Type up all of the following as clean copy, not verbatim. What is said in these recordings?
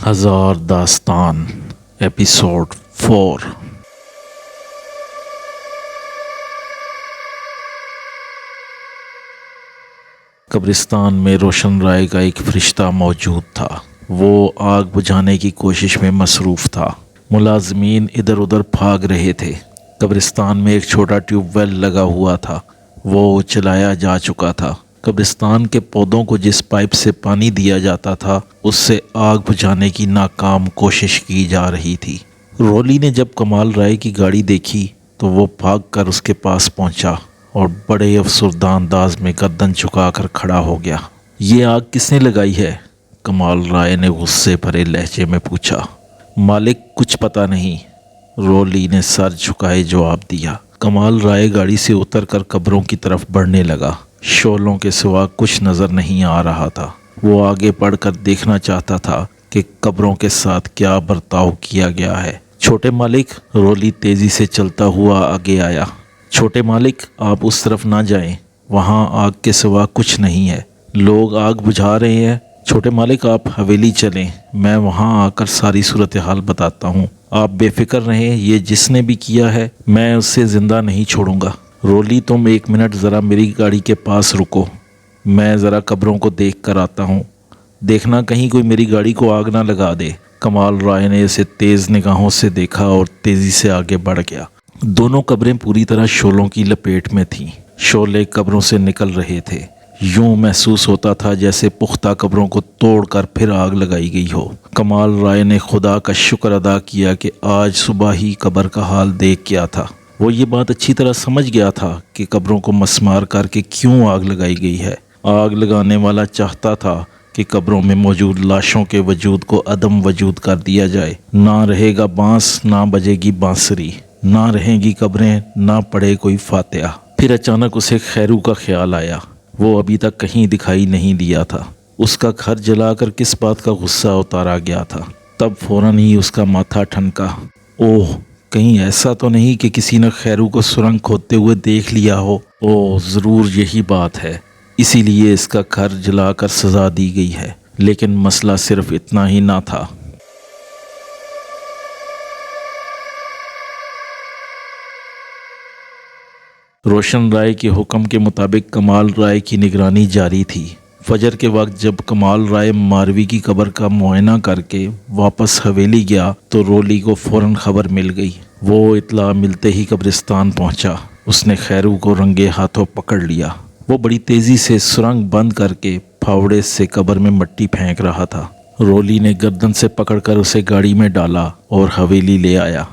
ہزار داستان ایپیسوڈ 4۔ قبرستان میں روشن رائے کا ایک فرشتہ موجود تھا۔ وہ آگ بجھانے کی کوشش میں مصروف تھا۔ ملازمین ادھر ادھر بھاگ رہے تھے۔ قبرستان میں ایک چھوٹا ٹیوب ویل لگا ہوا تھا، وہ چلایا جا چکا تھا۔ قبرستان کے پودوں کو جس پائپ سے پانی دیا جاتا تھا اس سے آگ بجھانے کی ناکام کوشش کی جا رہی تھی۔ رولی نے جب کمال رائے کی گاڑی دیکھی تو وہ بھاگ کر اس کے پاس پہنچا اور بڑے افسردہ انداز میں گردن جھکا کر کھڑا ہو گیا۔ یہ آگ کس نے لگائی ہے؟ کمال رائے نے غصے بھرے لہجے میں پوچھا۔ مالک کچھ پتہ نہیں، رولی نے سر جھکائے جواب دیا۔ کمال رائے گاڑی سے اتر کر قبروں کی طرف بڑھنے لگا۔ شعلوں کے سوا کچھ نظر نہیں آ رہا تھا۔ وہ آگے بڑھ کر دیکھنا چاہتا تھا کہ قبروں کے ساتھ کیا برتاؤ کیا گیا ہے۔ چھوٹے مالک، رولی تیزی سے چلتا ہوا آگے آیا۔ چھوٹے مالک، آپ اس طرف نہ جائیں، وہاں آگ کے سوا کچھ نہیں ہے، لوگ آگ بجھا رہے ہیں۔ چھوٹے مالک، آپ حویلی چلیں، میں وہاں آ کر ساری صورتحال بتاتا ہوں۔ آپ بے فکر رہیں، یہ جس نے بھی کیا ہے میں اسے زندہ نہیں چھوڑوں گا۔ رولی، تم 1 منٹ ذرا میری گاڑی کے پاس رکو، میں ذرا قبروں کو دیکھ کر آتا ہوں، دیکھنا کہیں کوئی میری گاڑی کو آگ نہ لگا دے۔ کمال رائے نے اسے تیز نگاہوں سے دیکھا اور تیزی سے آگے بڑھ گیا۔ دونوں قبریں پوری طرح شعلوں کی لپیٹ میں تھیں۔ شعلے قبروں سے نکل رہے تھے، یوں محسوس ہوتا تھا جیسے پختہ قبروں کو توڑ کر پھر آگ لگائی گئی ہو۔ کمال رائے نے خدا کا شکر ادا کیا کہ آج صبح ہی قبر کا حال دیکھ کیا تھا۔ وہ یہ بات اچھی طرح سمجھ گیا تھا کہ قبروں کو مسمار کر کے کیوں آگ لگائی گئی ہے۔ آگ لگانے والا چاہتا تھا کہ قبروں میں موجود لاشوں کے وجود کو عدم وجود کر دیا جائے۔ نہ رہے گا بانس، نہ بجے گی بانسری، نہ رہیں گی قبریں، نہ پڑے کوئی فاتحہ۔ پھر اچانک اسے خیرو کا خیال آیا۔ وہ ابھی تک کہیں دکھائی نہیں دیا تھا۔ اس کا گھر جلا کر کس بات کا غصہ اتارا گیا تھا؟ تب فوراً ہی اس کا ماتھا ٹھنکا۔ اوہ، کہیں ایسا تو نہیں کہ کسی نے خیرو کو سرنگ کھودتے ہوئے دیکھ لیا ہو؟ اوہ، ضرور یہی بات ہے، اسی لیے اس کا گھر جلا کر سزا دی گئی ہے۔ لیکن مسئلہ صرف اتنا ہی نہ تھا۔ روشن رائے کے حکم کے مطابق کمال رائے کی نگرانی جاری تھی۔ فجر کے وقت جب کمال رائے ماروی کی قبر کا معائنہ کر کے واپس حویلی گیا تو رولی کو فوراً خبر مل گئی۔ وہ اطلاع ملتے ہی قبرستان پہنچا۔ اس نے خیرو کو رنگے ہاتھوں پکڑ لیا۔ وہ بڑی تیزی سے سرنگ بند کر کے پھاوڑے سے قبر میں مٹی پھینک رہا تھا۔ رولی نے گردن سے پکڑ کر اسے گاڑی میں ڈالا اور حویلی لے آیا۔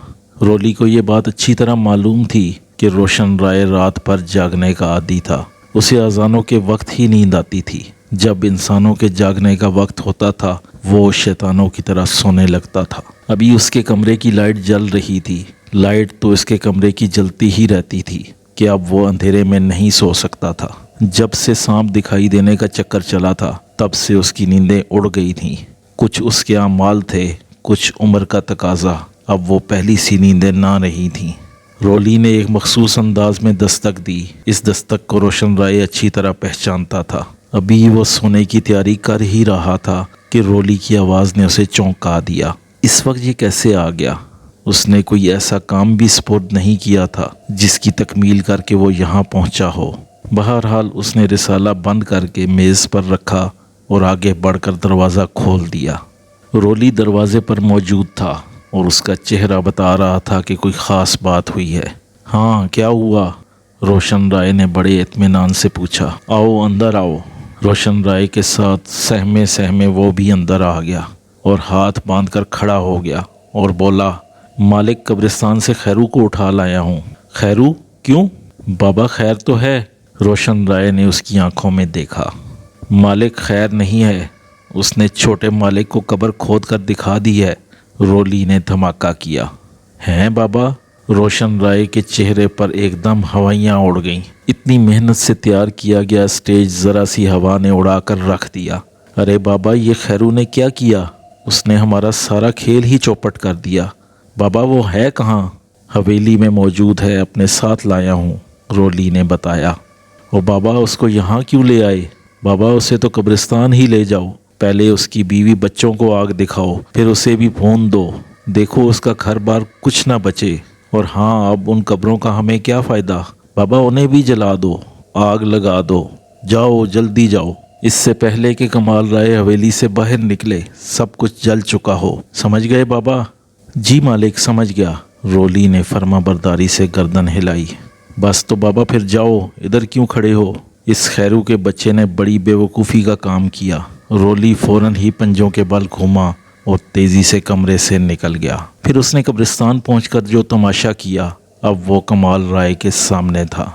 رولی کو یہ بات اچھی طرح معلوم تھی کہ روشن رائے رات بھر جاگنے کا عادی تھا۔ اسے اذانوں کے وقت ہی نیند آتی تھی۔ جب انسانوں کے جاگنے کا وقت ہوتا تھا وہ شیطانوں کی طرح سونے لگتا تھا۔ ابھی اس کے کمرے کی لائٹ جل رہی تھی۔ لائٹ تو اس کے کمرے کی جلتی ہی رہتی تھی کہ اب وہ اندھیرے میں نہیں سو سکتا تھا۔ جب سے سانپ دکھائی دینے کا چکر چلا تھا تب سے اس کی نیندیں اڑ گئی تھیں۔ کچھ اس کے اعمال تھے، کچھ عمر کا تقاضا۔ اب وہ پہلی سی نیندیں نہ رہی تھیں۔ رولی نے ایک مخصوص انداز میں دستک دی۔ اس دستک کو روشن رائے اچھی طرح پہچانتا تھا۔ ابھی وہ سونے کی تیاری کر ہی رہا تھا کہ رولی کی آواز نے اسے چونکا دیا۔ اس وقت یہ کیسے آ گیا؟ اس نے کوئی ایسا کام بھی سپرد نہیں کیا تھا جس کی تکمیل کر کے وہ یہاں پہنچا ہو۔ بہرحال اس نے رسالہ بند کر کے میز پر رکھا اور آگے بڑھ کر دروازہ کھول دیا۔ رولی دروازے پر موجود تھا اور اس کا چہرہ بتا رہا تھا کہ کوئی خاص بات ہوئی ہے۔ ہاں، کیا ہوا؟ روشن رائے نے بڑے اطمینان سے پوچھا۔ آؤ، اندر آؤ۔ روشن رائے کے ساتھ سہمے سہمے وہ بھی اندر آ گیا اور ہاتھ باندھ کر کھڑا ہو گیا اور بولا، مالک، قبرستان سے خیرو کو اٹھا لایا ہوں۔ خیرو؟ کیوں؟ بابا، خیر تو ہے۔ روشن رائے نے اس کی آنکھوں میں دیکھا۔ مالک، خیر نہیں ہے، اس نے چھوٹے مالک کو قبر کھود کر دکھا دی ہے۔ رولی نے دھماکہ کیا۔ ہیں بابا؟ روشن رائے کے چہرے پر ایک دم ہوائیاں اڑ گئیں۔ اتنی محنت سے تیار کیا گیا سٹیج ذرا سی ہوا نے اڑا کر رکھ دیا۔ ارے بابا، یہ خیرو نے کیا کیا؟ اس نے ہمارا سارا کھیل ہی چوپٹ کر دیا۔ بابا، وہ ہے کہاں؟ حویلی میں موجود ہے، اپنے ساتھ لایا ہوں، رولی نے بتایا۔ او بابا، اس کو یہاں کیوں لے آئے؟ بابا، اسے تو قبرستان ہی لے جاؤ۔ پہلے اس کی بیوی بچوں کو آگ دکھاؤ، پھر اسے بھی بھون دو، دیکھو اس کا گھر بار کچھ نہ بچے۔ اور ہاں، اب ان قبروں کا ہمیں کیا فائدہ؟ بابا انہیں بھی جلا دو، آگ لگا دو، جاؤ جلدی جاؤ، اس سے پہلے کہ کمال رائے حویلی سے باہر نکلے سب کچھ جل چکا ہو۔ سمجھ گئے بابا؟ جی مالک، سمجھ گیا۔ رولی نے فرما برداری سے گردن ہلائی۔ بس تو بابا پھر جاؤ، ادھر کیوں کھڑے ہو؟ اس خیرو کے بچے نے بڑی بے وقوفی کا کام کیا۔ رولی فوراً ہی پنجوں کے بل گھوما اور تیزی سے کمرے سے نکل گیا۔ پھر اس نے قبرستان پہنچ کر جو تماشا کیا، اب وہ کمال رائے کے سامنے تھا۔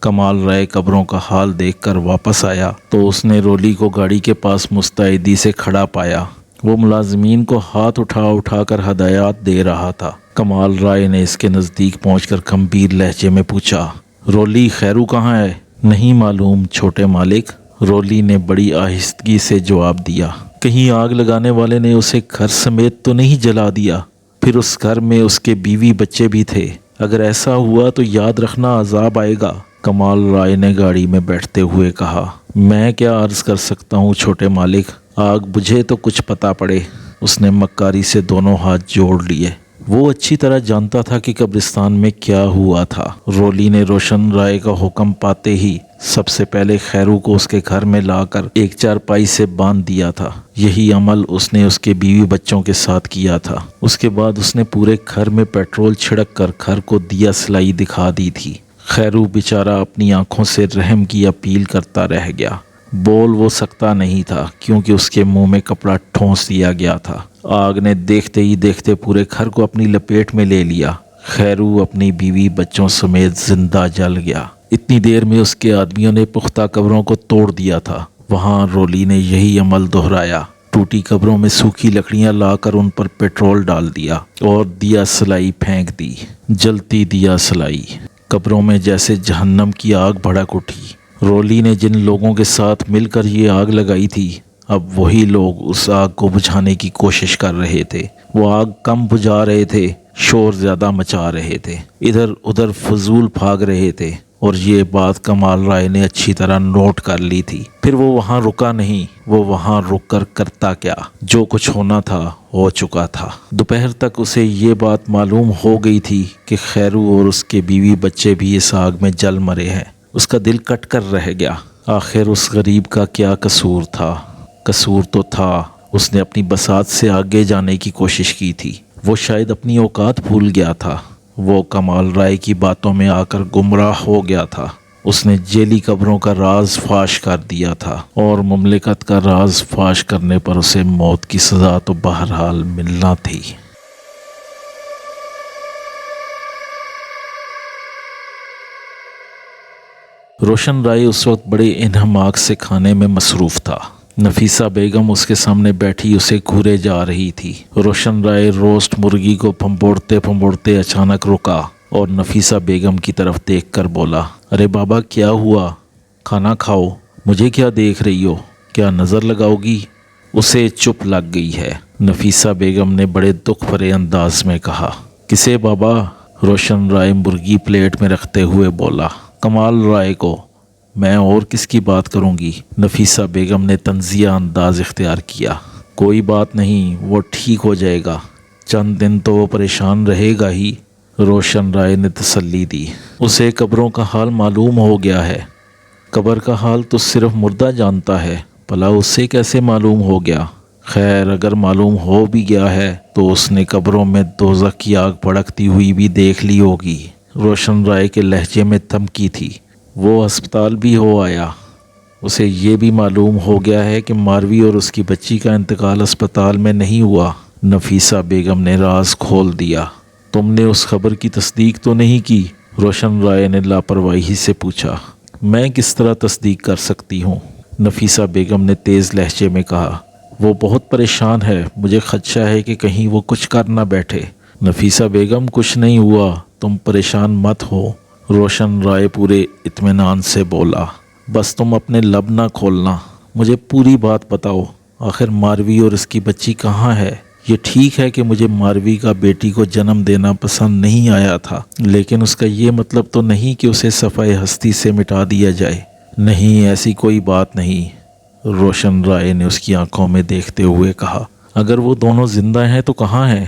کمال رائے قبروں کا حال دیکھ کر واپس آیا تو اس نے رولی کو گاڑی کے پاس مستعدی سے کھڑا پایا۔ وہ ملازمین کو ہاتھ اٹھا اٹھا کر ہدایات دے رہا تھا۔ کمال رائے نے اس کے نزدیک پہنچ کر گمبھیر لہجے میں پوچھا، رولی، خیرو کہاں ہے؟ نہیں معلوم چھوٹے مالک، رولی نے بڑی آہستگی سے جواب دیا۔ کہیں آگ لگانے والے نے اسے گھر سمیت تو نہیں جلا دیا؟ پھر اس گھر میں اس کے بیوی بچے بھی تھے، اگر ایسا ہوا تو یاد رکھنا عذاب آئے گا۔ کمال رائے نے گاڑی میں بیٹھتے ہوئے کہا، میں کیا عرض کر سکتا ہوں چھوٹے مالک، آگ بجھے تو کچھ پتہ پڑے۔ اس نے مکاری سے دونوں ہاتھ جوڑ لیے۔ وہ اچھی طرح جانتا تھا کہ قبرستان میں کیا ہوا تھا۔ رولی نے روشن رائے کا حکم پاتے ہی سب سے پہلے خیرو کو اس کے گھر میں لا کر ایک چارپائی سے باندھ دیا تھا۔ یہی عمل اس نے اس کے بیوی بچوں کے ساتھ کیا تھا۔ اس کے بعد اس نے پورے گھر میں پیٹرول چھڑک کر گھر کو دیا سلائی دکھا دی تھی۔ خیرو بیچارہ اپنی آنکھوں سے رحم کی اپیل کرتا رہ گیا۔ بول وہ سکتا نہیں تھا کیونکہ اس کے منہ میں کپڑا ٹھونس دیا گیا تھا۔ آگ نے دیکھتے ہی دیکھتے پورے گھر کو اپنی لپیٹ میں لے لیا۔ خیرو اپنی بیوی بچوں سمیت زندہ جل گیا۔ اتنی دیر میں اس کے آدمیوں نے پختہ قبروں کو توڑ دیا تھا۔ وہاں رولی نے یہی عمل دہرایا۔ ٹوٹی قبروں میں سوکھی لکڑیاں لا کر ان پر پیٹرول ڈال دیا اور دیا سلائی پھینک دی۔ جلتی دیا سلائی قبروں میں جیسے جہنم کی آگ بھڑک اٹھی۔ رولی نے جن لوگوں کے ساتھ مل کر یہ آگ لگائی تھی، اب وہی لوگ اس آگ کو بجھانے کی کوشش کر رہے تھے۔ وہ آگ کم بجھا رہے تھے، شور زیادہ مچا رہے تھے، ادھر ادھر فضول بھاگ رہے تھے، اور یہ بات کمال رائے نے اچھی طرح نوٹ کر لی تھی۔ پھر وہ وہاں رکا نہیں، وہ وہاں رک کر کرتا کیا؟ جو کچھ ہونا تھا ہو چکا تھا۔ دوپہر تک اسے یہ بات معلوم ہو گئی تھی کہ خیرو اور اس کے بیوی بچے بھی اس آگ میں جل مرے ہیں۔ اس کا دل کٹ کر رہ گیا۔ آخر اس غریب کا کیا قصور تھا؟ قصور تو تھا، اس نے اپنی بساط سے آگے جانے کی کوشش کی تھی۔ وہ شاید اپنی اوقات بھول گیا تھا۔ وہ کمال رائے کی باتوں میں آ کر گمراہ ہو گیا تھا۔ اس نے جیلی قبروں کا راز فاش کر دیا تھا، اور مملکت کا راز فاش کرنے پر اسے موت کی سزا تو بہرحال ملنا تھی۔ روشن رائے اس وقت بڑے انہماک سے کھانے میں مصروف تھا۔ نفیسہ بیگم اس کے سامنے بیٹھی اسے گھورے جا رہی تھی۔ روشن رائے روسٹ مرغی کو پھمبوڑتے پھمبوڑتے اچانک رکا اور نفیسہ بیگم کی طرف دیکھ کر بولا، ارے بابا کیا ہوا؟ کھانا کھاؤ، مجھے کیا دیکھ رہی ہو؟ کیا نظر لگاؤ گی؟ اسے چپ لگ گئی ہے۔ نفیسہ بیگم نے بڑے دکھ بھرے انداز میں کہا، کسے بابا؟ روشن رائے مرغی پلیٹ میں رکھتے ہوئے بولا، کمال رائے کو۔ میں اور کس کی بات کروں گی؟ نفیسہ بیگم نے طنزیہ انداز اختیار کیا، کوئی بات نہیں، وہ ٹھیک ہو جائے گا، چند دن تو وہ پریشان رہے گا ہی۔ روشن رائے نے تسلی دی، اسے قبروں کا حال معلوم ہو گیا ہے۔ قبر کا حال تو صرف مردہ جانتا ہے، بھلا اسے کیسے معلوم ہو گیا؟ خیر اگر معلوم ہو بھی گیا ہے تو اس نے قبروں میں دوزخ کی آگ بھڑکتی ہوئی بھی دیکھ لی ہوگی۔ روشن رائے کے لہجے میں دھمکی تھی۔ وہ ہسپتال بھی ہو آیا، اسے یہ بھی معلوم ہو گیا ہے کہ ماروی اور اس کی بچی کا انتقال اسپتال میں نہیں ہوا۔ نفیسہ بیگم نے راز کھول دیا، تم نے اس خبر کی تصدیق تو نہیں کی؟ روشن رائے نے لاپرواہی سے پوچھا۔ میں کس طرح تصدیق کر سکتی ہوں؟ نفیسہ بیگم نے تیز لہجے میں کہا، وہ بہت پریشان ہے، مجھے خدشہ ہے کہ کہیں وہ کچھ کر نہ بیٹھے۔ نفیسہ بیگم کچھ نہیں ہوا، تم پریشان مت ہو، روشن رائے پورے اطمینان سے بولا۔ بس تم اپنے لب نہ کھولنا، مجھے پوری بات بتاؤ، آخر ماروی اور اس کی بچی کہاں ہے؟ یہ ٹھیک ہے کہ مجھے ماروی کا بیٹی کو جنم دینا پسند نہیں آیا تھا، لیکن اس کا یہ مطلب تو نہیں کہ اسے صفحہ ہستی سے مٹا دیا جائے۔ نہیں، ایسی کوئی بات نہیں، روشن رائے نے اس کی آنکھوں میں دیکھتے ہوئے کہا۔ اگر وہ دونوں زندہ ہیں تو کہاں ہیں؟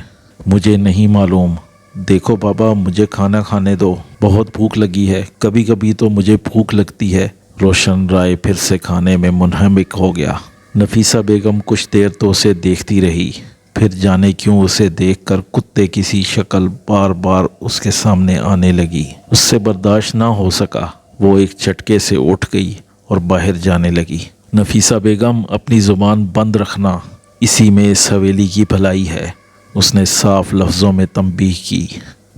مجھے نہیں معلوم۔ دیکھو بابا، مجھے کھانا کھانے دو، بہت بھوک لگی ہے، کبھی کبھی تو مجھے بھوک لگتی ہے۔ روشن رائے پھر سے کھانے میں منہمک ہو گیا۔ نفیسہ بیگم کچھ دیر تو اسے دیکھتی رہی، پھر جانے کیوں اسے دیکھ کر کتے کی سی شکل بار بار اس کے سامنے آنے لگی۔ اس سے برداشت نہ ہو سکا، وہ ایک جھٹکے سے اٹھ گئی اور باہر جانے لگی۔ نفیسہ بیگم، اپنی زبان بند رکھنا، اسی میں اس حویلی کی بھلائی ہے، اس نے صاف لفظوں میں تنبیہ کی۔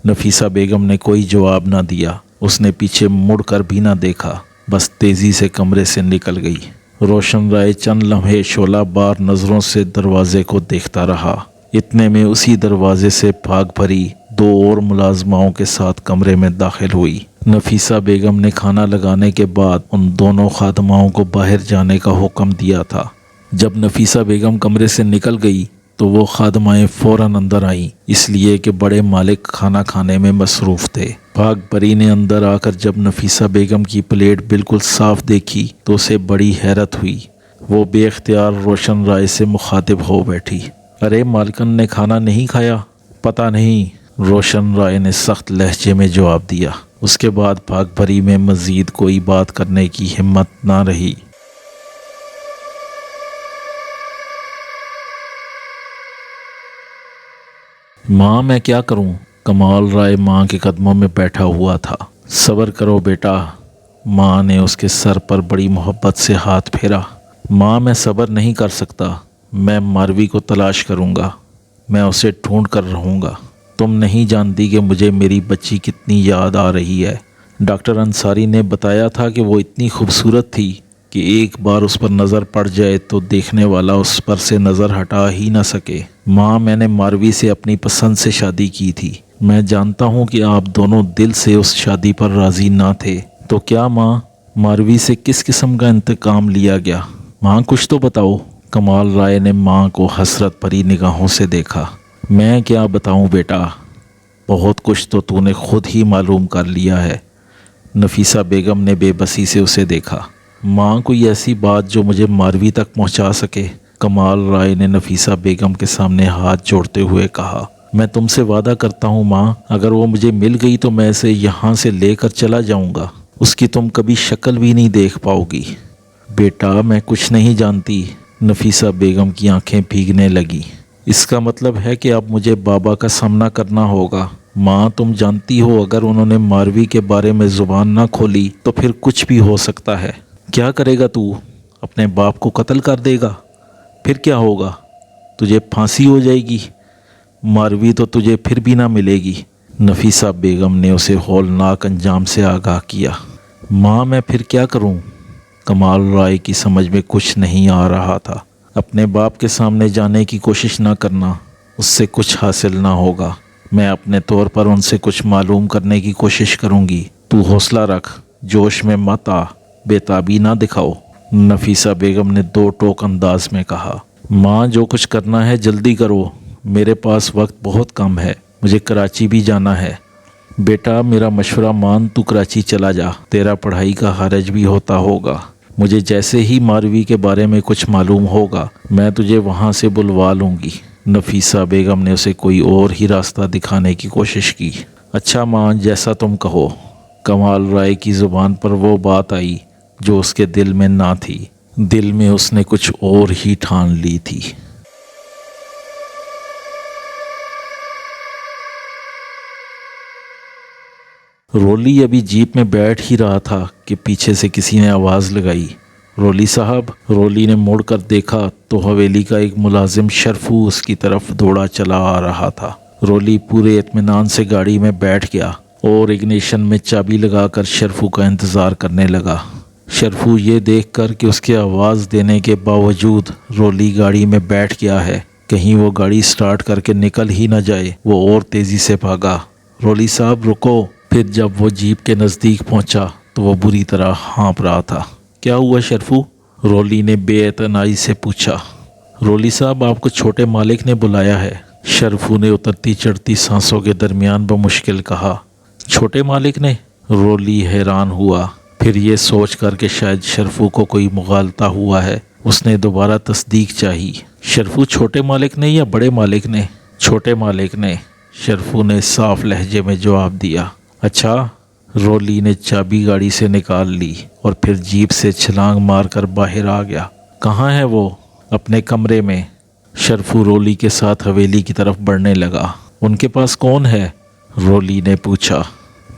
نفیسہ بیگم نے کوئی جواب نہ دیا، اس نے پیچھے مڑ کر بھی نہ دیکھا، بس تیزی سے کمرے سے نکل گئی۔ روشن رائے چند لمحے شعلہ بار نظروں سے دروازے کو دیکھتا رہا۔ اتنے میں اسی دروازے سے بھاگ بھری دو اور ملازماؤں کے ساتھ کمرے میں داخل ہوئی۔ نفیسہ بیگم نے کھانا لگانے کے بعد ان دونوں خادماؤں کو باہر جانے کا حکم دیا تھا۔ جب نفیسہ بیگم کمرے سے نکل گئی تو وہ خادمائیں فوراً اندر آئیں، اس لیے کہ بڑے مالک کھانا کھانے میں مصروف تھے۔ بھاگ پری نے اندر آ کر جب نفیسہ بیگم کی پلیٹ بالکل صاف دیکھی تو اسے بڑی حیرت ہوئی۔ وہ بے اختیار روشن رائے سے مخاطب ہو بیٹھی۔ ارے مالکن نے کھانا نہیں کھایا؟ پتہ نہیں، روشن رائے نے سخت لہجے میں جواب دیا۔ اس کے بعد بھاگ پری میں مزید کوئی بات کرنے کی ہمت نہ رہی۔ ماں، میں کیا کروں؟ کمال رائے ماں کے قدموں میں بیٹھا ہوا تھا۔ صبر کرو بیٹا، ماں نے اس کے سر پر بڑی محبت سے ہاتھ پھیرا۔ ماں، میں صبر نہیں کر سکتا، میں ماروی کو تلاش کروں گا، میں اسے ڈھونڈ کر رہوں گا۔ تم نہیں جانتی کہ مجھے میری بچی کتنی یاد آ رہی ہے۔ ڈاکٹر انصاری نے بتایا تھا کہ وہ اتنی خوبصورت تھی کہ ایک بار اس پر نظر پڑ جائے تو دیکھنے والا اس پر سے نظر ہٹا ہی نہ سکے۔ ماں، میں نے ماروی سے اپنی پسند سے شادی کی تھی، میں جانتا ہوں کہ آپ دونوں دل سے اس شادی پر راضی نہ تھے، تو کیا ماں، ماروی سے کس قسم کا انتقام لیا گیا؟ ماں کچھ تو بتاؤ۔ کمال رائے نے ماں کو حسرت بھری نگاہوں سے دیکھا۔ میں کیا بتاؤں بیٹا، بہت کچھ تو نے خود ہی معلوم کر لیا ہے۔ نفیسہ بیگم نے بے بسی سے اسے دیکھا۔ ماں، کوئی ایسی بات جو مجھے ماروی تک پہنچا سکے؟ کمال رائے نے نفیسہ بیگم کے سامنے ہاتھ جوڑتے ہوئے کہا۔ میں تم سے وعدہ کرتا ہوں ماں، اگر وہ مجھے مل گئی تو میں اسے یہاں سے لے کر چلا جاؤں گا، اس کی تم کبھی شکل بھی نہیں دیکھ پاؤ گی۔ بیٹا، میں کچھ نہیں جانتی۔ نفیسہ بیگم کی آنکھیں بھیگنے لگی۔ اس کا مطلب ہے کہ اب مجھے بابا کا سامنا کرنا ہوگا۔ ماں، تم جانتی ہو اگر انہوں نے ماروی کے بارے میں زبان نہ کھولی تو پھر کچھ بھی ہو سکتا ہے۔ کیا کرے گا تو؟ اپنے باپ کو قتل کر دے گا؟ پھر کیا ہوگا؟ تجھے پھانسی ہو جائے گی، ماروی تو تجھے پھر بھی نہ ملے گی۔ نفیسہ بیگم نے اسے ہولناک انجام سے آگاہ کیا۔ ماں، میں پھر کیا کروں؟ کمال رائے کی سمجھ میں کچھ نہیں آ رہا تھا۔ اپنے باپ کے سامنے جانے کی کوشش نہ کرنا، اس سے کچھ حاصل نہ ہوگا۔ میں اپنے طور پر ان سے کچھ معلوم کرنے کی کوشش کروں گی، تو حوصلہ رکھ، جوش میں مت آ، بے تابی نہ دکھاؤ۔ نفیسہ بیگم نے دو ٹوک انداز میں کہا۔ ماں، جو کچھ کرنا ہے جلدی کرو، میرے پاس وقت بہت کم ہے، مجھے کراچی بھی جانا ہے۔ بیٹا، میرا مشورہ مان، تو کراچی چلا جا، تیرا پڑھائی کا خرچ بھی ہوتا ہوگا۔ مجھے جیسے ہی ماروی کے بارے میں کچھ معلوم ہوگا میں تجھے وہاں سے بلوا لوں گی۔ نفیسہ بیگم نے اسے کوئی اور ہی راستہ دکھانے کی کوشش کی۔ اچھا ماں، جیسا تم کہو۔ کمال رائے کی زبان پر وہ بات آئی جو اس کے دل میں نہ تھی، دل میں اس نے کچھ اور ہی ٹھان لی تھی۔ رولی ابھی جیپ میں بیٹھ ہی رہا تھا کہ پیچھے سے کسی نے آواز لگائی، رولی صاحب۔ رولی نے مڑ کر دیکھا تو حویلی کا ایک ملازم شرفو اس کی طرف دوڑا چلا آ رہا تھا۔ رولی پورے اطمینان سے گاڑی میں بیٹھ گیا اور اگنیشن میں چابی لگا کر شرفو کا انتظار کرنے لگا۔ شرفو یہ دیکھ کر کہ اس کے آواز دینے کے باوجود رولی گاڑی میں بیٹھ گیا ہے، کہیں وہ گاڑی سٹارٹ کر کے نکل ہی نہ جائے، وہ اور تیزی سے بھاگا۔ رولی صاحب رکو۔ پھر جب وہ جیپ کے نزدیک پہنچا تو وہ بری طرح ہانپ رہا تھا۔ کیا ہوا شرفو؟ رولی نے بے اعتنائی سے پوچھا۔ رولی صاحب آپ کو چھوٹے مالک نے بلایا ہے، شرفو نے اترتی چڑھتی سانسوں کے درمیان بمشکل کہا۔ چھوٹے مالک نے؟ رولی حیران ہوا، پھر یہ سوچ کر کہ شاید شرفو کو کوئی مغالطہ ہوا ہے اس نے دوبارہ تصدیق چاہی۔ شرفو چھوٹے مالک نے یا بڑے مالک نے؟ چھوٹے مالک نے، شرفو نے صاف لہجے میں جواب دیا۔ اچھا؟ رولی نے چابی گاڑی سے نکال لی اور پھر جیپ سے چھلانگ مار کر باہر آ گیا۔ کہاں ہے وہ؟ اپنے کمرے میں۔ شرفو رولی کے ساتھ حویلی کی طرف بڑھنے لگا۔ ان کے پاس کون ہے؟ رولی نے پوچھا۔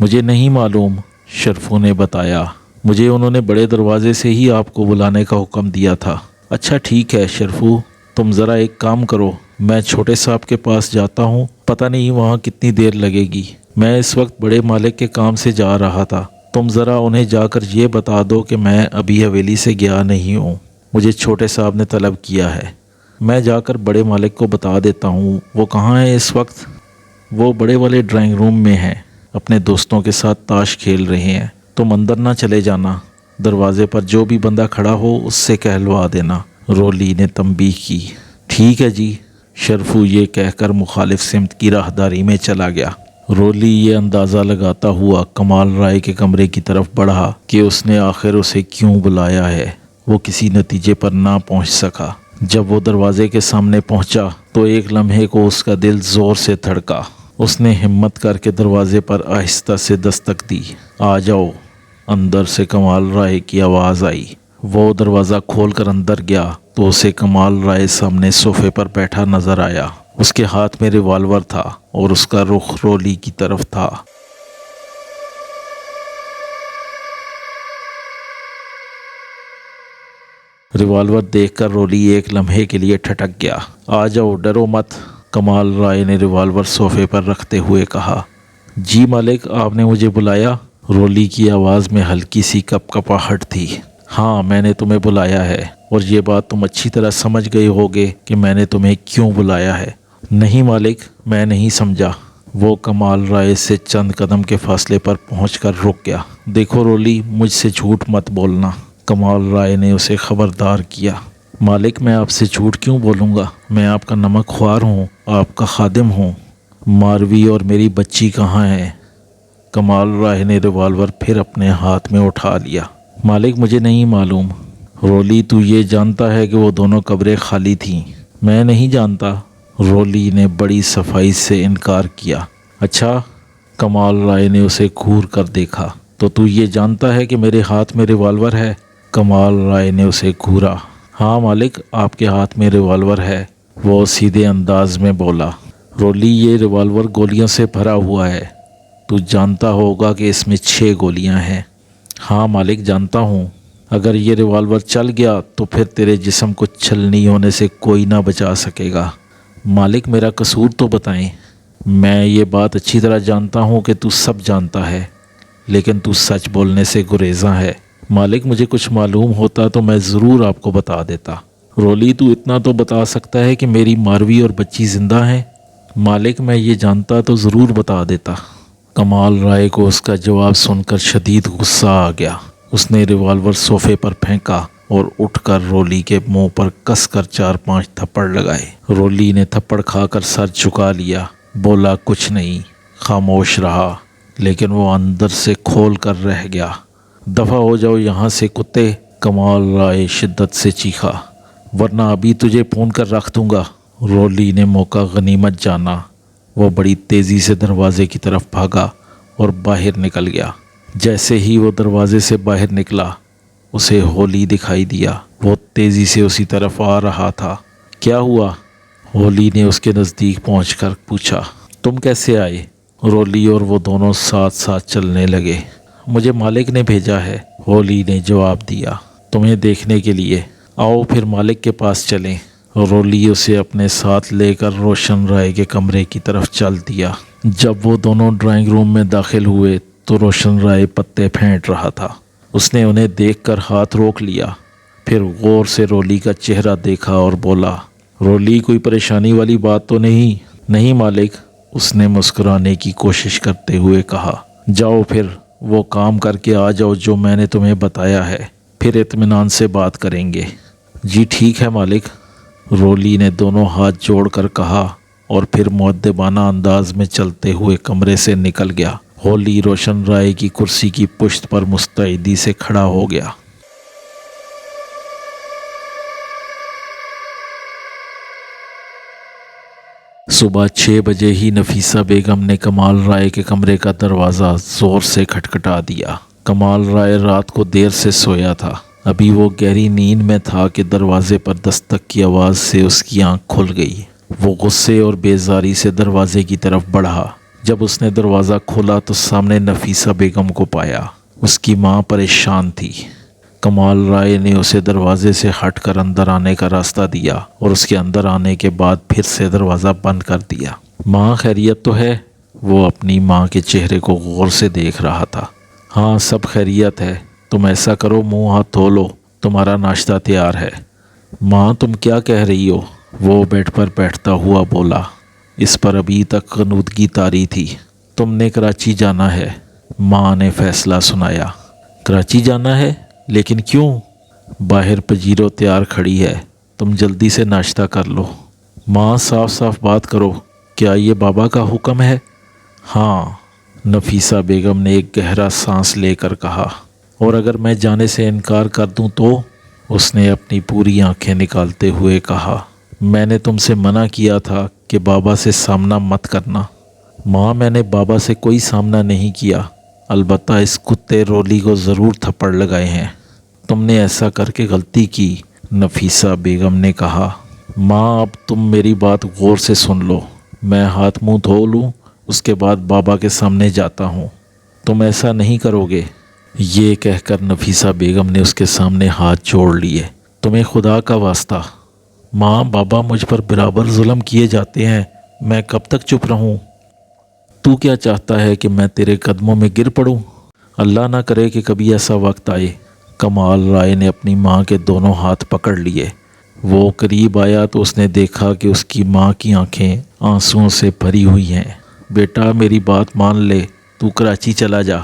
مجھے نہیں معلوم، شرفو نے بتایا، مجھے انہوں نے بڑے دروازے سے ہی آپ کو بلانے کا حکم دیا تھا۔ اچھا ٹھیک ہے شرفو، تم ذرا ایک کام کرو، میں چھوٹے صاحب کے پاس جاتا ہوں، پتہ نہیں وہاں کتنی دیر لگے گی۔ میں اس وقت بڑے مالک کے کام سے جا رہا تھا، تم ذرا انہیں جا کر یہ بتا دو کہ میں ابھی حویلی سے گیا نہیں ہوں، مجھے چھوٹے صاحب نے طلب کیا ہے۔ میں جا کر بڑے مالک کو بتا دیتا ہوں۔ وہ کہاں ہیں اس وقت؟ وہ بڑے والے ڈرائنگ روم میں ہیں، اپنے دوستوں کے ساتھ تاش کھیل رہے ہیں۔ تم اندر نہ چلے جانا، دروازے پر جو بھی بندہ کھڑا ہو اس سے کہلوا دینا، رولی نے تنبیہ کی۔ ٹھیک ہے جی، شرفو یہ کہہ کر مخالف سمت کی راہداری میں چلا گیا۔ رولی یہ اندازہ لگاتا ہوا کمال رائے کے کمرے کی طرف بڑھا کہ اس نے آخر اسے کیوں بلایا ہے۔ وہ کسی نتیجے پر نہ پہنچ سکا۔ جب وہ دروازے کے سامنے پہنچا تو ایک لمحے کو اس کا دل زور سے دھڑکا۔ اس نے ہمت کر کے دروازے پر آہستہ سے دستک دی۔ آ جاؤ، اندر سے کمال رائے کی آواز آئی۔ وہ دروازہ کھول کر اندر گیا تو اسے کمال رائے سامنے صوفے پر بیٹھا نظر آیا۔ اس کے ہاتھ میں ریوالور تھا اور اس کا رخ رولی کی طرف تھا۔ ریوالور دیکھ کر رولی ایک لمحے کے لیے ٹھٹک گیا۔ آ جاؤ، ڈرو مت، کمال رائے نے ریوالور صوفے پر رکھتے ہوئے کہا۔ جی مالک، آپ نے مجھے بلایا؟ رولی کی آواز میں ہلکی سی کپکپاہٹ تھی۔ ہاں، میں نے تمہیں بلایا ہے، اور یہ بات تم اچھی طرح سمجھ گئے ہوگے کہ میں نے تمہیں کیوں بلایا ہے۔ نہیں مالک، میں نہیں سمجھا۔ وہ کمال رائے سے چند قدم کے فاصلے پر پہنچ کر رک گیا۔ دیکھو رولی، مجھ سے جھوٹ مت بولنا، کمال رائے نے اسے خبردار کیا۔ مالک، میں آپ سے جھوٹ کیوں بولوں گا؟ میں آپ کا نمک خوار ہوں، آپ کا خادم ہوں۔ ماروی اور میری بچی کہاں ہے؟ کمال رائے نے ریوالور پھر اپنے ہاتھ میں اٹھا لیا۔ مالک، مجھے نہیں معلوم۔ رولی، تو یہ جانتا ہے کہ وہ دونوں قبریں خالی تھیں؟ میں نہیں جانتا، رولی نے بڑی صفائی سے انکار کیا۔ اچھا، کمال رائے نے اسے گھور کر دیکھا، تو یہ جانتا ہے کہ میرے ہاتھ میں ریوالور ہے؟ کمال رائے نے اسے گھورا۔ ہاں مالک، آپ کے ہاتھ میں ریوالور ہے، وہ سیدھے انداز میں بولا۔ رولی، یہ ریوالور گولیوں سے بھرا ہوا ہے، تو جانتا ہوگا کہ اس میں 6 گولیاں ہیں۔ ہاں مالک، جانتا ہوں۔ اگر یہ ریوالور چل گیا تو پھر تیرے جسم کو چھلنی ہونے سے کوئی نہ بچا سکے گا۔ مالک، میرا قصور تو بتائیں۔ میں یہ بات اچھی طرح جانتا ہوں کہ تو سب جانتا ہے، لیکن تو سچ بولنے سے گریزاں ہے۔ مالک، مجھے کچھ معلوم ہوتا تو میں ضرور آپ کو بتا دیتا۔ رولی، تو اتنا تو بتا سکتا ہے کہ میری ماروی اور بچی زندہ ہیں؟ مالک، میں یہ جانتا تو ضرور بتا دیتا۔ کمال رائے کو اس کا جواب سن کر شدید غصہ آ گیا۔ اس نے ریوالور صوفے پر پھینکا اور اٹھ کر رولی کے منہ پر کس کر 4-5 تھپڑ لگائے۔ رولی نے تھپڑ کھا کر سر جھکا لیا، بولا کچھ نہیں، خاموش رہا، لیکن وہ اندر سے کھول کر رہ گیا۔ دفع ہو جاؤ یہاں سے کتے، کمال رائے شدت سے چیخا، ورنہ ابھی تجھے پون کر رکھ دوں گا۔ رولی نے موقع غنیمت جانا، وہ بڑی تیزی سے دروازے کی طرف بھاگا اور باہر نکل گیا۔ جیسے ہی وہ دروازے سے باہر نکلا، اسے ہولی دکھائی دیا۔ وہ تیزی سے اسی طرف آ رہا تھا۔ کیا ہوا؟ ہولی نے اس کے نزدیک پہنچ کر پوچھا۔ تم کیسے آئے؟ رولی اور وہ دونوں ساتھ ساتھ چلنے لگے۔ مجھے مالک نے بھیجا ہے، ہولی نے جواب دیا، تمہیں دیکھنے کے لیے۔ آؤ پھر مالک کے پاس چلیں۔ رولی اسے اپنے ساتھ لے کر روشن رائے کے کمرے کی طرف چل دیا۔ جب وہ دونوں ڈرائنگ روم میں داخل ہوئے تو روشن رائے پتے پھینٹ رہا تھا۔ اس نے انہیں دیکھ کر ہاتھ روک لیا، پھر غور سے رولی کا چہرہ دیکھا اور بولا، رولی، کوئی پریشانی والی بات تو نہیں؟ نہیں مالک، اس نے مسکرانے کی کوشش کرتے ہوئے کہا۔ جاؤ پھر وہ کام کر کے آ جاؤ جو میں نے تمہیں بتایا ہے، پھر اطمینان سے بات کریں گے۔ جی ٹھیک ہے مالک۔ رولی نے دونوں ہاتھ جوڑ کر کہا اور پھر مؤدبانہ انداز میں چلتے ہوئے کمرے سے نکل گیا۔ ہولی روشن رائے کی کرسی کی پشت پر مستعدی سے کھڑا ہو گیا۔ صبح 6 بجے ہی نفیسہ بیگم نے کمال رائے کے کمرے کا دروازہ زور سے کھٹکھٹا دیا۔ کمال رائے رات کو دیر سے سویا تھا۔ ابھی وہ گہری نیند میں تھا کہ دروازے پر دستک کی آواز سے اس کی آنکھ کھل گئی۔ وہ غصے اور بیزاری سے دروازے کی طرف بڑھا۔ جب اس نے دروازہ کھولا تو سامنے نفیسہ بیگم کو پایا۔ اس کی ماں پریشان تھی۔ کمال رائے نے اسے دروازے سے ہٹ کر اندر آنے کا راستہ دیا اور اس کے اندر آنے کے بعد پھر سے دروازہ بند کر دیا۔ ماں خیریت تو ہے؟ وہ اپنی ماں کے چہرے کو غور سے دیکھ رہا تھا۔ ہاں سب خیریت ہے، تم ایسا کرو منہ ہاتھ دھو لو، تمہارا ناشتہ تیار ہے۔ ماں تم کیا کہہ رہی ہو؟ وہ بیڈ پر بیٹھتا ہوا بولا۔ اس پر ابھی تک غنودگی طاری تھی۔ تم نے کراچی جانا ہے، ماں نے فیصلہ سنایا۔ کراچی جانا ہے؟ لیکن کیوں؟ باہر پجیرو تیار کھڑی ہے، تم جلدی سے ناشتہ کر لو۔ ماں صاف صاف بات کرو، کیا یہ بابا کا حکم ہے؟ ہاں، نفیسہ بیگم نے ایک گہرا سانس لے کر کہا۔ اور اگر میں جانے سے انکار کر دوں تو؟ اس نے اپنی پوری آنکھیں نکالتے ہوئے کہا۔ میں نے تم سے منع کیا تھا کہ بابا سے سامنا مت کرنا۔ ماں میں نے بابا سے کوئی سامنا نہیں کیا، البتہ اس کتے رولی کو ضرور تھپڑ لگائے ہیں۔ تم نے ایسا کر کے غلطی کی، نفیسہ بیگم نے کہا۔ ماں اب تم میری بات غور سے سن لو، میں ہاتھ منہ دھو لوں، اس کے بعد بابا کے سامنے جاتا ہوں۔ تم ایسا نہیں کرو گے؟ یہ کہہ کر نفیسہ بیگم نے اس کے سامنے ہاتھ جوڑ لیے۔ تمہیں خدا کا واسطہ۔ ماں بابا مجھ پر برابر ظلم کیے جاتے ہیں، میں کب تک چپ رہوں؟ تو کیا چاہتا ہے کہ میں تیرے قدموں میں گر پڑوں؟ اللہ نہ کرے کہ کبھی ایسا وقت آئے۔ کمال رائے نے اپنی ماں کے دونوں ہاتھ پکڑ لیے۔ وہ قریب آیا تو اس نے دیکھا کہ اس کی ماں کی آنکھیں آنسوؤں سے بھری ہوئی ہیں۔ بیٹا میری بات مان لے، تو کراچی چلا جا۔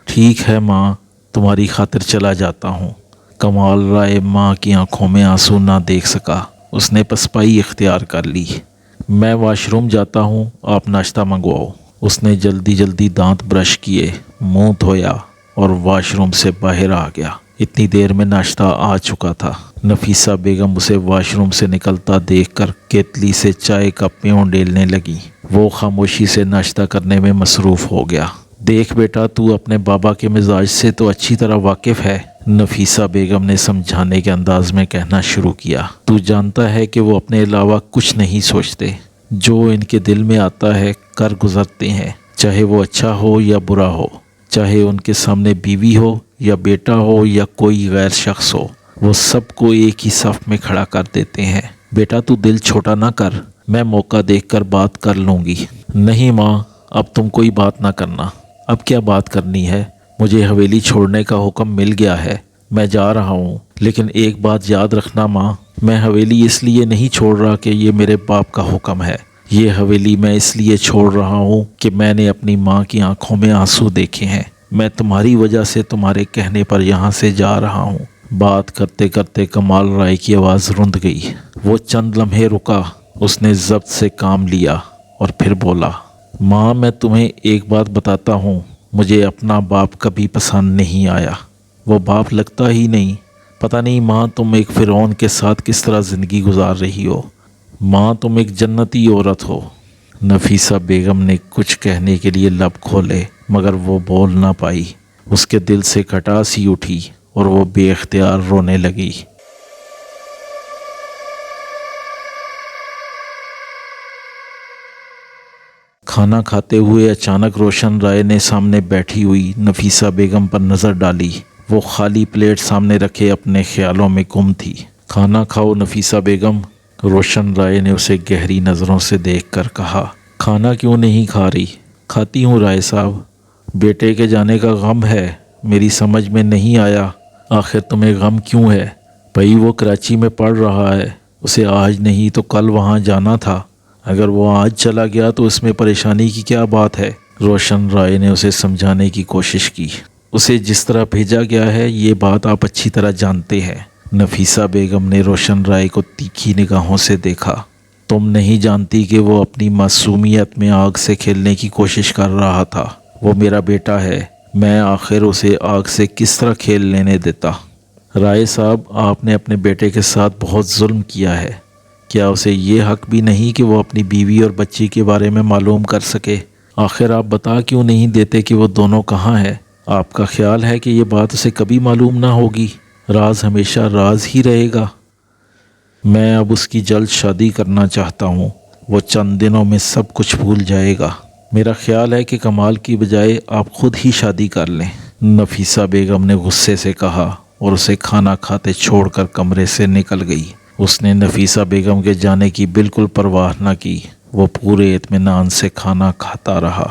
ٹھیک ہے ماں، تمہاری خاطر چلا جاتا ہوں۔ کمال رائے ماں کی آنکھوں میں آنسو نہ دیکھ سکا۔ اس نے پسپائی اختیار کر لی۔ میں واش روم جاتا ہوں، آپ ناشتہ منگواؤ۔ اس نے جلدی جلدی دانت برش کیے، منہ دھویا اور واش روم سے باہر آ گیا۔ اتنی دیر میں ناشتہ آ چکا تھا۔ نفیسہ بیگم اسے واش روم سے نکلتا دیکھ کر کیتلی سے چائے کا پیوں ڈیلنے لگی۔ وہ خاموشی سے ناشتہ کرنے میں مصروف ہو گیا۔ دیکھ بیٹا، تو اپنے بابا کے مزاج سے تو اچھی طرح واقف ہے، نفیسہ بیگم نے سمجھانے کے انداز میں کہنا شروع کیا۔ تو جانتا ہے کہ وہ اپنے علاوہ کچھ نہیں سوچتے، جو ان کے دل میں آتا ہے کر گزرتے ہیں، چاہے وہ اچھا ہو یا برا ہو، چاہے ان کے سامنے بیوی ہو یا بیٹا ہو یا کوئی غیر شخص ہو، وہ سب کو ایک ہی صف میں کھڑا کر دیتے ہیں۔ بیٹا تو دل چھوٹا نہ کر، میں موقع دیکھ کر بات کر لوں گی۔ نہیں ماں، اب تم کوئی بات نہ کرنا۔ اب کیا بات کرنی ہے؟ مجھے حویلی چھوڑنے کا حکم مل گیا ہے، میں جا رہا ہوں۔ لیکن ایک بات یاد رکھنا ماں، میں حویلی اس لیے نہیں چھوڑ رہا کہ یہ میرے باپ کا حکم ہے، یہ حویلی میں اس لیے چھوڑ رہا ہوں کہ میں نے اپنی ماں کی آنکھوں میں آنسو دیکھے ہیں۔ میں تمہاری وجہ سے تمہارے کہنے پر یہاں سے جا رہا ہوں۔ بات کرتے کرتے کمال رائے کی آواز رند گئی۔ وہ چند لمحے رکا، اس نے ضبط سے کام لیا اور پھر بولا۔ ماں میں تمہیں ایک بات بتاتا ہوں، مجھے اپنا باپ کبھی پسند نہیں آیا، وہ باپ لگتا ہی نہیں۔ پتہ نہیں ماں تم ایک فرعون کے ساتھ کس طرح زندگی گزار رہی ہو۔ ماں تم ایک جنتی عورت ہو۔ نفیسہ بیگم نے کچھ کہنے کے لیے لب کھولے مگر وہ بول نہ پائی۔ اس کے دل سے کھٹاس ہی اٹھی اور وہ بے اختیار رونے لگی۔ کھانا کھاتے ہوئے اچانک روشن رائے نے سامنے بیٹھی ہوئی نفیسہ بیگم پر نظر ڈالی۔ وہ خالی پلیٹ سامنے رکھے اپنے خیالوں میں گم تھی۔ کھانا کھاؤ نفیسہ بیگم، روشن رائے نے اسے گہری نظروں سے دیکھ کر کہا۔ کھانا کیوں نہیں کھا رہی؟ کھاتی ہوں رائے صاحب، بیٹے کے جانے کا غم ہے، میری سمجھ میں نہیں آیا آخر تمہیں غم کیوں ہے؟ بھائی وہ کراچی میں پڑھ رہا ہے، اسے آج نہیں تو کل وہاں جانا تھا، اگر وہ آج چلا گیا تو اس میں پریشانی کی کیا بات ہے؟ روشن رائے نے اسے سمجھانے کی کوشش کی۔ اسے جس طرح بھیجا گیا ہے یہ بات آپ اچھی طرح جانتے ہیں، نفیسہ بیگم نے روشن رائے کو تیکھی نگاہوں سے دیکھا۔ تم نہیں جانتی کہ وہ اپنی معصومیت میں آگ سے کھیلنے کی کوشش کر رہا تھا۔ وہ میرا بیٹا ہے، میں آخر اسے آگ سے کس طرح کھیل لینے دیتا؟ رائے صاحب، آپ نے اپنے بیٹے کے ساتھ بہت ظلم کیا ہے۔ کیا اسے یہ حق بھی نہیں کہ وہ اپنی بیوی اور بچی کے بارے میں معلوم کر سکے؟ آخر آپ بتا کیوں نہیں دیتے کہ وہ دونوں کہاں ہیں؟ آپ کا خیال ہے کہ یہ بات اسے کبھی معلوم نہ ہوگی؟ راز ہمیشہ راز ہی رہے گا۔ میں اب اس کی جلد شادی کرنا چاہتا ہوں۔ وہ چند دنوں میں سب کچھ بھول جائے گا۔ میرا خیال ہے کہ کمال کی بجائے آپ خود ہی شادی کر لیں، نفیسہ بیگم نے غصے سے کہا اور اسے کھانا کھاتے چھوڑ کر کمرے سے نکل گئی۔ اس نے نفیسہ بیگم کے جانے کی بالکل پرواہ نہ کی۔ وہ پورے اطمینان سے کھانا کھاتا رہا۔